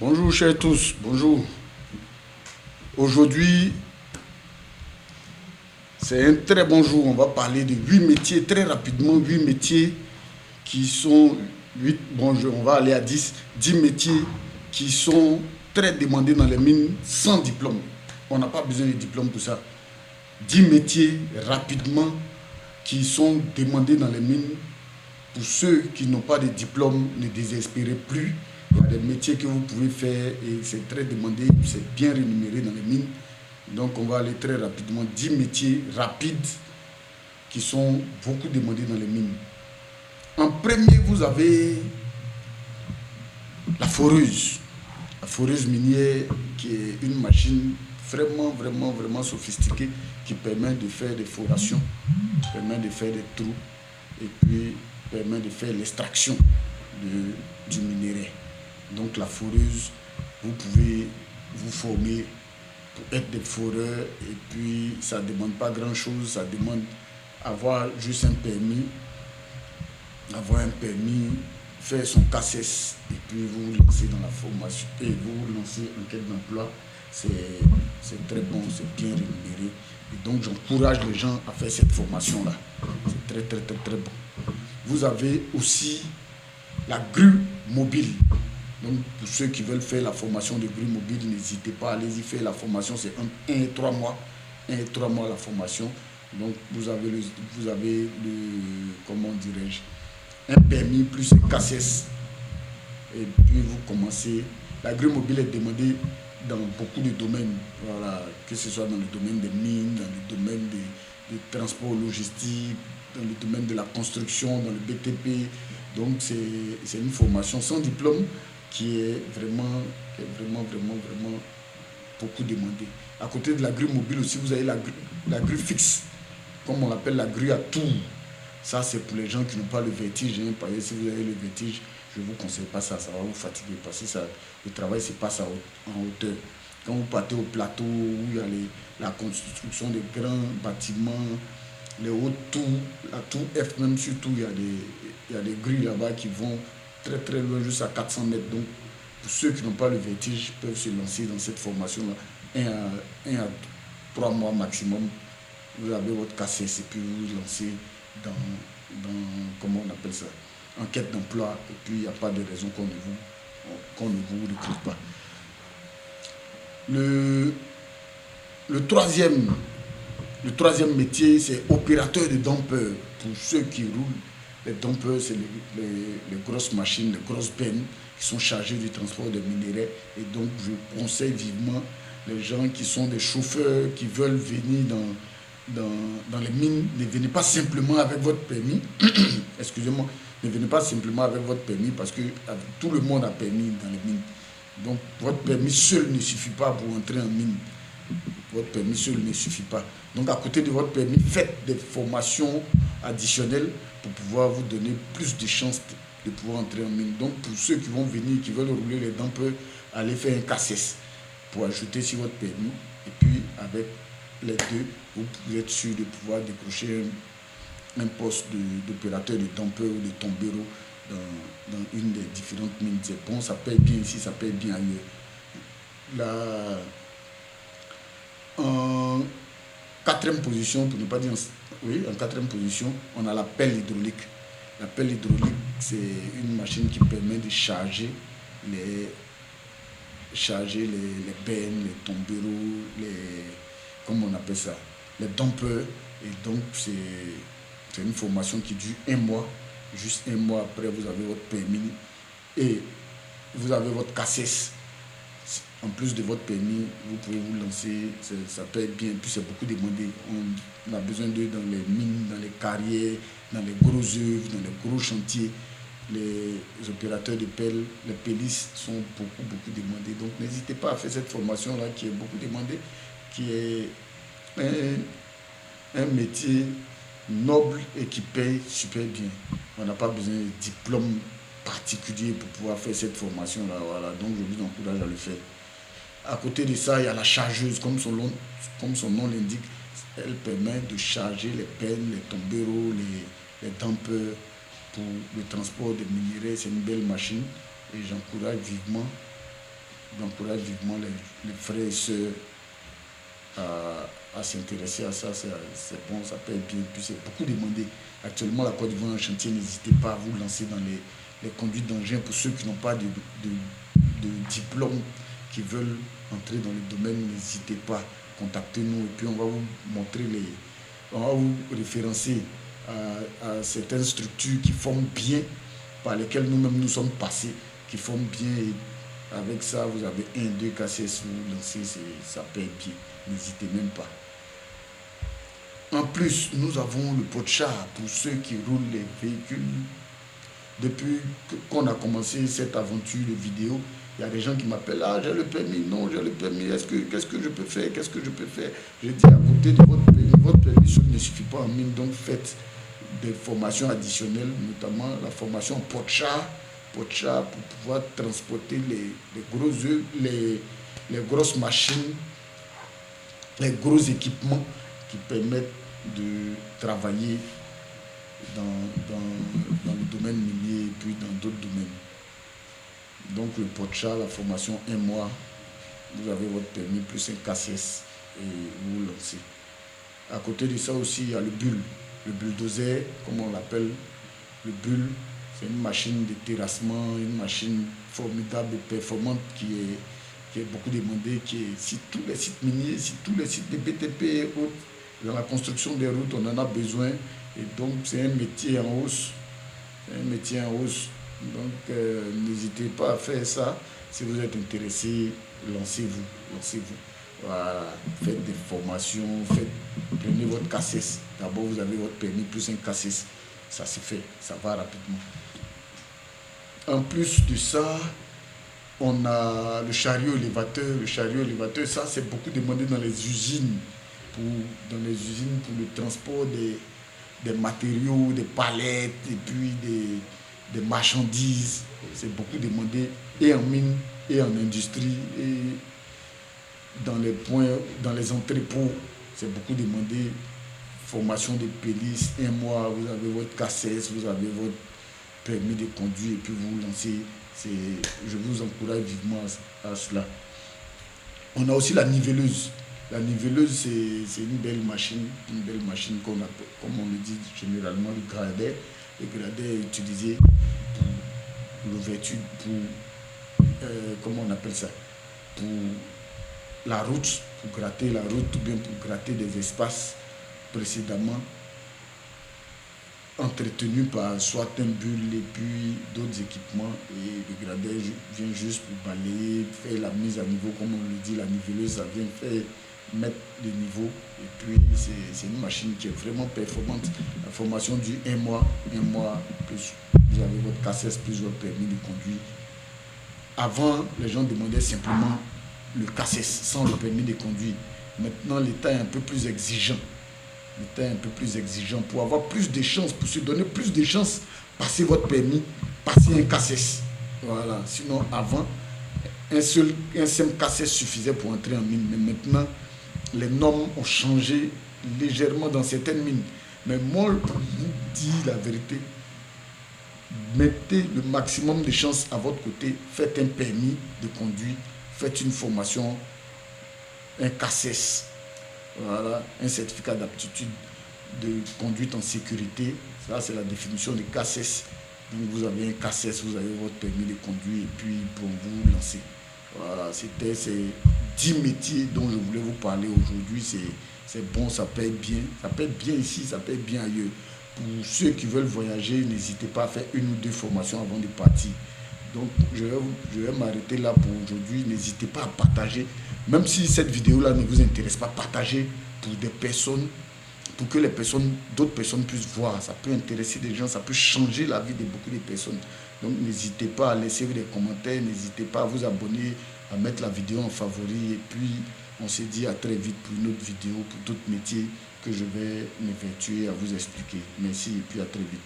Bonjour chers tous, bonjour. Aujourd'hui, c'est un très bon jour. On va parler de 8 métiers, très rapidement, 8 métiers qui sont 8, bon, on va aller à 10, 10 métiers qui sont très demandés dans les mines sans diplôme. On n'a pas besoin de diplôme pour ça. 10 métiers rapidement qui sont demandés dans les mines. Pour ceux qui n'ont pas de diplôme, ne désespérez plus. Il y a des métiers que vous pouvez faire et c'est très demandé, c'est bien rémunéré dans les mines. Donc on va aller très rapidement. 10 métiers rapides qui sont beaucoup demandés dans les mines. En premier, vous avez la foreuse. La foreuse minière qui est une machine vraiment sophistiquée qui permet de faire des forations, permet de faire des trous et puis permet de faire l'extraction du minerai. Donc la foreuse, vous pouvez vous former pour être des foreurs et puis ça ne demande pas grand chose, ça demande avoir juste un permis, faire son CACES et puis vous vous lancez dans la formation et vous vous lancez en quête d'emploi. C'est très bon, c'est bien rémunéré. Et donc j'encourage les gens à faire cette formation-là. C'est très bon. Vous avez aussi la grue mobile. Donc pour ceux qui veulent faire la formation de grue mobile, n'hésitez pas, allez-y faire la formation, c'est 1 et 3 mois. 1 et 3 mois la formation. Donc vous avez comment dirais-je, un permis plus un CACES. Et puis vous commencez. La grue mobile est demandée dans beaucoup de domaines, voilà, que ce soit dans le domaine des mines, dans le domaine des transports logistiques, dans le domaine de la construction, dans le BTP. Donc c'est une formation sans diplôme qui est vraiment beaucoup demandée. À côté de la grue mobile aussi, vous avez la grue fixe, comme on l'appelle la grue à tour. Ça, c'est pour les gens qui n'ont pas le vertige. Hein. Par exemple, si vous avez le vertige, je ne vous conseille pas ça, ça va vous fatiguer parce que le travail se passe en hauteur. Quand vous partez au plateau où il y a la construction de grands bâtiments, les hautes tours, la tour F même surtout, il y a des grilles là-bas qui vont très loin, jusqu'à 400 mètres. Donc, pour ceux qui n'ont pas le vertige, peuvent se lancer dans cette formation-là. 1 à 3 mois maximum, vous avez votre CACES et puis vous vous lancez dans comment on appelle ça, en quête d'emploi, et puis il n'y a pas de raison qu'on ne vous recrute pas. Le troisième métier, c'est opérateur de dampeur. Pour ceux qui roulent, les dampeurs, c'est les grosses machines, les grosses bennes qui sont chargées du transport de minerais. Et donc, je conseille vivement les gens qui sont des chauffeurs, qui veulent venir dans les mines, ne venez pas simplement avec votre permis. Excusez-moi, ne venez pas simplement avec votre permis parce que tout le monde a permis dans les mines. Donc, votre permis seul ne suffit pas pour entrer en mine. Votre permis seul ne suffit pas. Donc, à côté de votre permis, faites des formations additionnelles pour pouvoir vous donner plus de chances de pouvoir entrer en mine. Donc, pour ceux qui vont venir, qui veulent rouler les dampeurs, allez faire un CACES pour ajouter sur votre permis. Et puis, avec les deux, vous êtes sûr de pouvoir décrocher un poste d'opérateur de dampeur ou de tombero dans une des différentes mines. C'est bon, ça paye bien ici, ça paye bien ailleurs. En quatrième position, pour ne pas dire oui, en quatrième position, on a la pelle hydraulique. La pelle hydraulique, c'est une machine qui permet de charger les bennes, les tombereaux, comment on appelle ça, les dampeurs. Et donc, c'est une formation qui dure 1 mois. Juste 1 mois après, vous avez votre permis et vous avez votre CACES. En plus de votre permis, vous pouvez vous lancer, ça paye bien, puis c'est beaucoup demandé. On a besoin d'eux dans les mines, dans les carrières, dans les gros œuvres, dans les gros chantiers. Les opérateurs de pelle, les pellistes sont beaucoup demandés. Donc n'hésitez pas à faire cette formation-là qui est beaucoup demandée, qui est un métier noble et qui paye super bien. On n'a pas besoin de diplôme particulier pour pouvoir faire cette formation-là. Voilà. Donc je vous encourage à le faire. À côté de ça, il y a la chargeuse, comme son nom l'indique. Elle permet de charger les pennes, les tombereaux, les dampeurs pour le transport des minéraux. C'est une belle machine et j'encourage vivement j'encourage vivement les frères et sœurs à s'intéresser à ça. C'est bon, ça paye bien. Puis c'est beaucoup demandé. Actuellement, la Côte d'Ivoire est en chantier. N'hésitez pas à vous lancer dans les conduites d'engins pour ceux qui n'ont pas de diplôme, qui veulent entrer dans le domaine. N'hésitez pas, contactez-nous et puis on va vous montrer on va vous référencer à certaines structures qui forment bien, par lesquelles nous-mêmes nous sommes passés, qui forment bien. Et avec ça, vous avez 1, 2 KCS, vous lancez, ça paye bien. N'hésitez même pas. En plus, nous avons le pot de char pour ceux qui roulent les véhicules. Depuis qu'on a commencé cette aventure de vidéo, il y a des gens qui m'appellent, ah j'ai le permis, non j'ai le permis, qu'est-ce que je peux faire, qu'est-ce que je peux faire. Je dis à côté de votre permis seul ne suffit pas en mine, donc faites des formations additionnelles, notamment la formation pot de char pour pouvoir transporter les gros œufs, les grosses machines, les gros équipements qui permettent de travailler dans le domaine minier et puis dans d'autres domaines. Donc le POTCHA, la formation 1 mois, vous avez votre permis plus un KCS et vous vous lancez. À côté de ça aussi, il y a le bulldozer, comme on l'appelle. Le bull, c'est une machine de terrassement, une machine formidable et performante qui est beaucoup demandée, qui est sur tous les sites miniers, sur tous les sites de BTP et autres. Dans la construction des routes, on en a besoin. Et donc, c'est un métier en hausse. C'est un métier en hausse. Donc, n'hésitez pas à faire ça. Si vous êtes intéressé, lancez-vous. Lancez-vous. Voilà. Faites des formations. Prenez votre CACES. D'abord, vous avez votre permis plus un CACES. Ça se fait. Ça va rapidement. En plus de ça, on a le chariot élévateur. Le chariot élévateur, ça, c'est beaucoup demandé dans les usines. Pour le transport des matériaux, des palettes et puis des marchandises. C'est beaucoup demandé et en mine et en industrie et dans les entrepôts. C'est beaucoup demandé. Formation de pélices, 1 mois, vous avez votre CACES, vous avez votre permis de conduire et puis vous vous lancez. Je vous encourage vivement à cela. On a aussi la niveleuse. La niveleuse, c'est une belle machine qu'on appelle, comme on le dit généralement, le gradet. Le gradet est utilisé pour l'ouverture, comment on appelle ça, pour la route, pour gratter la route ou bien pour gratter des espaces précédemment entretenus par soit un bulle et puis d'autres équipements. Et le gradet vient juste pour balayer, faire la mise à niveau, comme on le dit, la niveleuse, ça vient faire mettre le niveau et puis c'est une machine qui est vraiment performante. La formation du 1 mois plus vous avez votre CACES plus votre permis de conduire. Avant, les gens demandaient simplement le CACES sans le permis de conduire. Maintenant, l'État est un peu plus exigeant. Pour avoir plus de chances, pour se donner plus de chances, passez votre permis, passez un CACES. Voilà. Sinon, avant, un seul CACES suffisait pour entrer en mine. Mais maintenant, les normes ont changé légèrement dans certaines mines. Mais moi, pour vous dire la vérité, mettez le maximum de chances à votre côté. Faites un permis de conduire. Faites une formation, un CACES. Voilà, un certificat d'aptitude de conduite en sécurité. Ça, c'est la définition de CACES. Donc, vous avez un CACES, vous avez votre permis de conduire et puis pour vous lancer. Voilà, c'était ces 10 métiers dont je voulais vous parler aujourd'hui. C'est bon, ça paye bien. Ça paye bien ici, ça paye bien ailleurs. Pour ceux qui veulent voyager, n'hésitez pas à faire 1 ou 2 formations avant de partir. Donc, je vais m'arrêter là pour aujourd'hui. N'hésitez pas à partager. Même si cette vidéo-là ne vous intéresse pas, partagez pour des personnes, pour que d'autres personnes puissent voir. Ça peut intéresser des gens, ça peut changer la vie de beaucoup de personnes. Donc, n'hésitez pas à laisser des commentaires, n'hésitez pas à vous abonner, à mettre la vidéo en favori. Et puis, on se dit à très vite pour une autre vidéo, pour d'autres métiers que je vais m'évertuer à vous expliquer. Merci et puis à très vite.